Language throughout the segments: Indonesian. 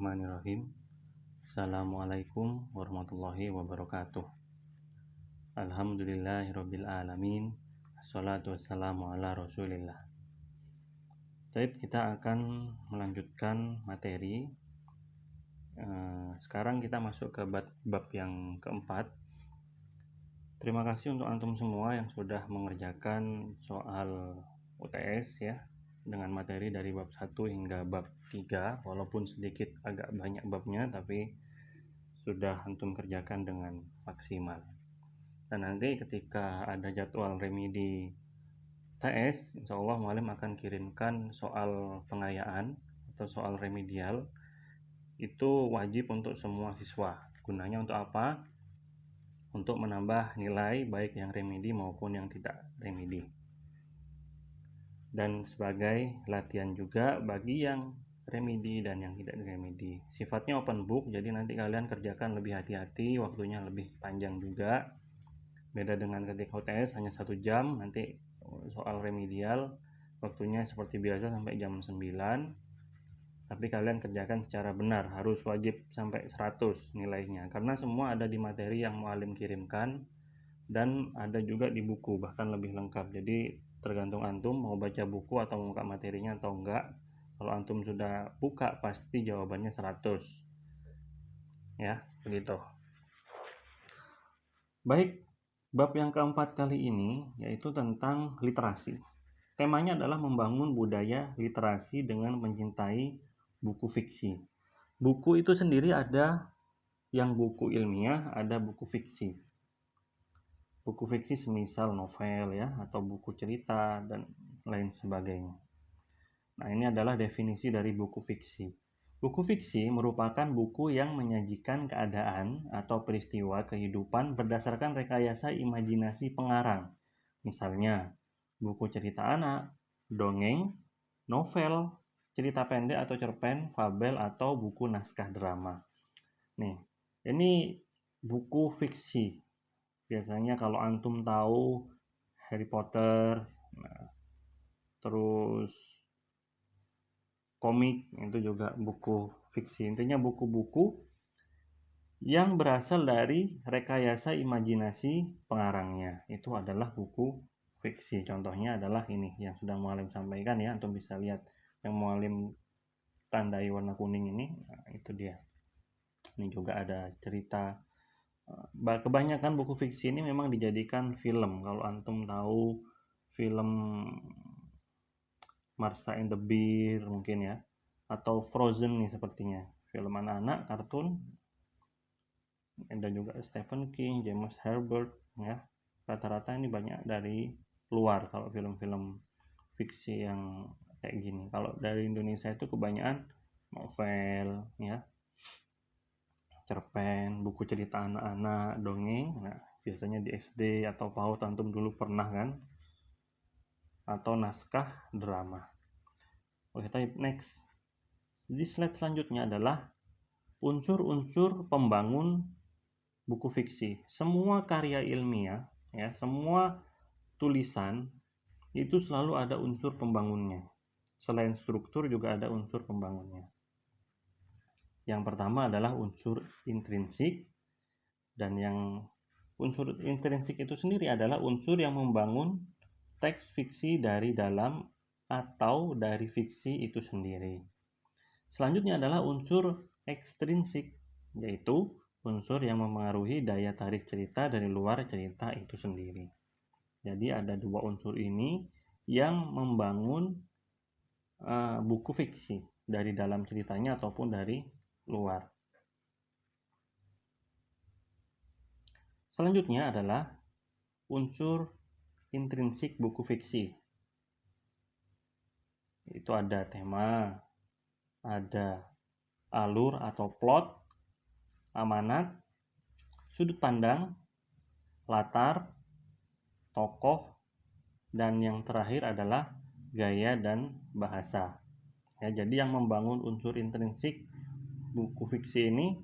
Bismillahirrahmanirrahim. Assalamualaikum warahmatullahi wabarakatuh. Alhamdulillahirabbil alamin. Assalatu wassalamu ala Rasulillah. Baik, kita akan melanjutkan materi. Sekarang kita masuk ke bab yang keempat. Terima kasih untuk antum semua yang sudah mengerjakan soal UTS ya, dengan materi dari bab 1 hingga bab 3, walaupun sedikit agak banyak babnya, tapi sudah antum kerjakan dengan maksimal. Dan nanti ketika ada jadwal remedi TS, insya Allah mualim akan kirimkan soal pengayaan atau soal remedial. Itu wajib untuk semua siswa. Gunanya untuk apa? Untuk menambah nilai baik yang remedi maupun yang tidak remedi. Dan sebagai latihan juga bagi yang remedi dan yang tidak remedi. Sifatnya open book, jadi nanti kalian kerjakan lebih hati-hati, waktunya lebih panjang juga. Beda dengan ketika UTS hanya 1 jam, nanti soal remedial waktunya seperti biasa sampai jam 9. Tapi kalian kerjakan secara benar, harus wajib sampai 100 nilainya, karena semua ada di materi yang mualim kirimkan dan ada juga di buku, bahkan lebih lengkap. Jadi tergantung antum mau baca buku atau mau buka materinya atau enggak. Kalau antum sudah buka pasti jawabannya 100 ya, begitu. Baik, bab yang keempat kali ini yaitu tentang literasi. Temanya adalah membangun budaya literasi dengan mencintai buku fiksi. Buku itu sendiri ada yang buku ilmiah, ada buku fiksi. Buku fiksi semisal novel ya, atau buku cerita dan lain sebagainya. Nah, ini adalah definisi dari buku fiksi. Buku fiksi merupakan buku yang menyajikan keadaan atau peristiwa kehidupan berdasarkan rekayasa imajinasi pengarang. Misalnya, buku cerita anak, dongeng, novel, cerita pendek atau cerpen, fabel, atau buku naskah drama. Nih, ini buku fiksi. Biasanya kalau antum tahu Harry Potter, terus komik, itu juga buku fiksi. Intinya buku-buku yang berasal dari rekayasa imajinasi pengarangnya, itu adalah buku fiksi. Contohnya adalah ini yang sudah mualim sampaikan ya, antum bisa lihat yang mualim tandai warna kuning ini. Nah, itu dia. Ini juga ada cerita. Kebanyakan buku fiksi ini memang dijadikan film. Kalau antum tahu film Marsha and the Bear mungkin ya, atau Frozen nih sepertinya, film anak-anak kartun. Ada juga Stephen King, James Herbert ya. Rata-rata ini banyak dari luar kalau film-film fiksi yang kayak gini. Kalau dari Indonesia itu kebanyakan novel ya, cerpen, buku cerita anak-anak, dongeng. Nah, biasanya di SD atau PAUD antum dulu pernah kan, atau naskah drama. Oke, next. Di slide selanjutnya adalah unsur-unsur pembangun buku fiksi. Semua karya ilmiah ya, semua tulisan itu selalu ada unsur pembangunnya. Selain struktur juga ada unsur pembangunnya. Yang pertama adalah unsur intrinsik, dan yang unsur intrinsik itu sendiri adalah unsur yang membangun teks fiksi dari dalam atau dari fiksi itu sendiri. Selanjutnya adalah unsur ekstrinsik, yaitu unsur yang mempengaruhi daya tarik cerita dari luar cerita itu sendiri. Jadi ada dua unsur ini yang membangun buku fiksi dari dalam ceritanya ataupun dari luar. Selanjutnya adalah unsur intrinsik buku fiksi. Itu ada tema, ada alur atau plot, amanat, sudut pandang, latar, tokoh, dan yang terakhir adalah gaya dan bahasa. Ya, jadi yang membangun unsur intrinsik buku fiksi ini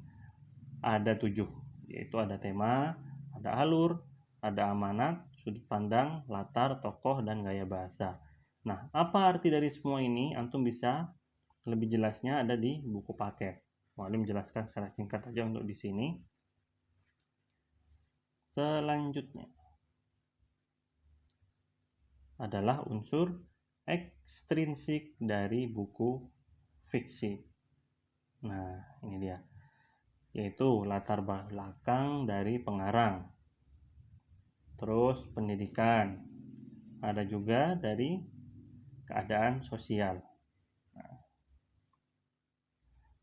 ada 7, yaitu ada tema, ada alur, ada amanat, sudut pandang, latar, tokoh, dan gaya bahasa. Nah, apa arti dari semua ini? Antum bisa lebih jelasnya ada di buku paket. Mualim jelaskan secara singkat aja untuk di sini. Selanjutnya adalah unsur ekstrinsik dari buku fiksi. Nah, ini dia, yaitu latar belakang dari pengarang, terus pendidikan, ada juga dari keadaan sosial,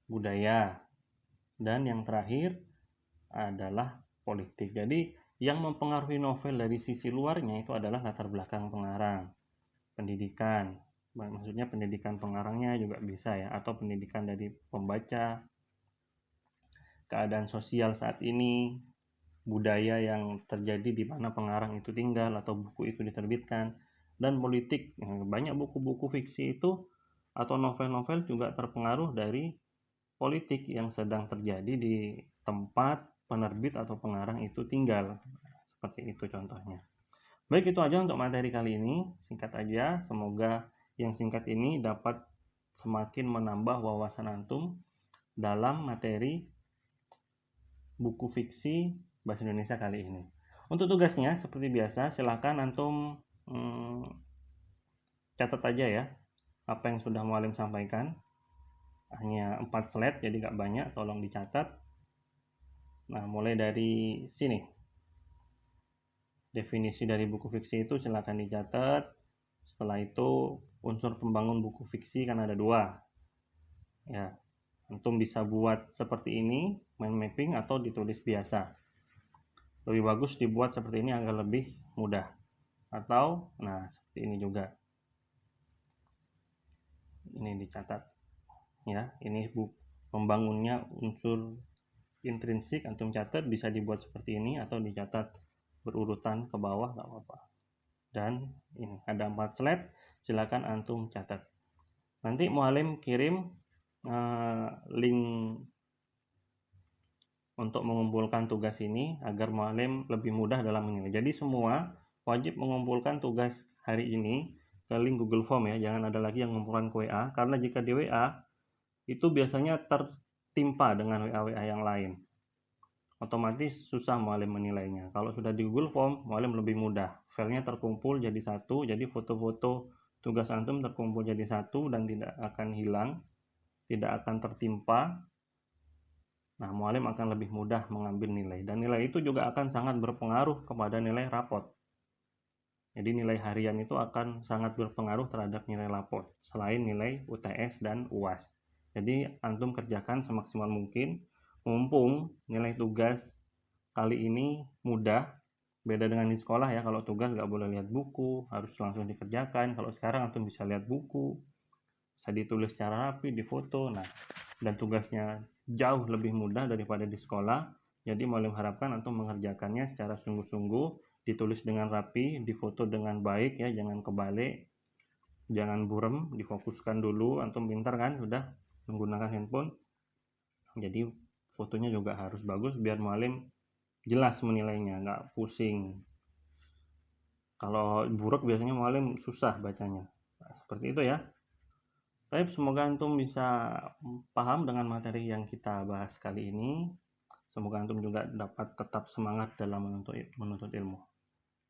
budaya, dan yang terakhir adalah politik. Jadi yang mempengaruhi novel dari sisi luarnya itu adalah latar belakang pengarang, pendidikan, maksudnya pendidikan pengarangnya juga bisa ya, atau pendidikan dari pembaca, keadaan sosial saat ini, budaya yang terjadi di mana pengarang itu tinggal atau buku itu diterbitkan, dan politik. Banyak buku-buku fiksi itu atau novel-novel juga terpengaruh dari politik yang sedang terjadi di tempat penerbit atau pengarang itu tinggal. Seperti itu contohnya. Baik, itu aja untuk materi kali ini. Singkat aja, semoga yang singkat ini dapat semakin menambah wawasan antum dalam materi buku fiksi bahasa Indonesia kali ini. Untuk tugasnya, seperti biasa, silakan antum catat aja ya apa yang sudah Mualim sampaikan. Hanya 4 slide, jadi nggak banyak, tolong dicatat. Nah, mulai dari sini. Definisi dari buku fiksi itu silakan dicatat. Setelah itu unsur pembangun buku fiksi kan ada 2. Ya, antum bisa buat seperti ini, mind mapping, atau ditulis biasa. Lebih bagus dibuat seperti ini agar lebih mudah. Atau, nah seperti ini juga. Ini dicatat. Ya, ini pembangunnya unsur intrinsik, antum catat, bisa dibuat seperti ini atau dicatat berurutan ke bawah, nggak apa-apa. Dan ini ada 4 slide, silakan antum catat. Nanti Mualim kirim link untuk mengumpulkan tugas ini agar Mualim lebih mudah dalam menilai. Jadi semua wajib mengumpulkan tugas hari ini ke link Google Form ya, jangan ada lagi yang mengumpulkan ke WA, karena jika di WA itu biasanya tertimpa dengan WA-WA yang lain. Otomatis susah Mualim menilainya. Kalau sudah di Google Form, Mualim lebih mudah. Filenya terkumpul jadi satu, jadi foto-foto tugas antum terkumpul jadi satu dan tidak akan hilang, tidak akan tertimpa. Nah, Mualim akan lebih mudah mengambil nilai. Dan nilai itu juga akan sangat berpengaruh kepada nilai rapot. Jadi nilai harian itu akan sangat berpengaruh terhadap nilai rapot, selain nilai UTS dan UAS. Jadi antum kerjakan semaksimal mungkin. Mumpung nilai tugas kali ini mudah, beda dengan di sekolah ya, kalau tugas nggak boleh lihat buku, harus langsung dikerjakan. Kalau sekarang antum bisa lihat buku, bisa ditulis secara rapi, difoto, nah, dan tugasnya jauh lebih mudah daripada di sekolah. Jadi Mualim harapkan antum mengerjakannya secara sungguh-sungguh, ditulis dengan rapi, difoto dengan baik ya, jangan kebalik, jangan burem, difokuskan dulu. Antum pintar kan, sudah menggunakan handphone, jadi fotonya juga harus bagus biar Mualim jelas menilainya, nggak pusing. Kalau buruk biasanya Mualim susah bacanya. Nah, seperti itu ya. Baik, semoga antum bisa paham dengan materi yang kita bahas kali ini. Semoga antum juga dapat tetap semangat dalam menuntut ilmu.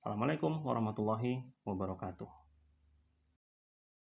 Assalamualaikum warahmatullahi wabarakatuh.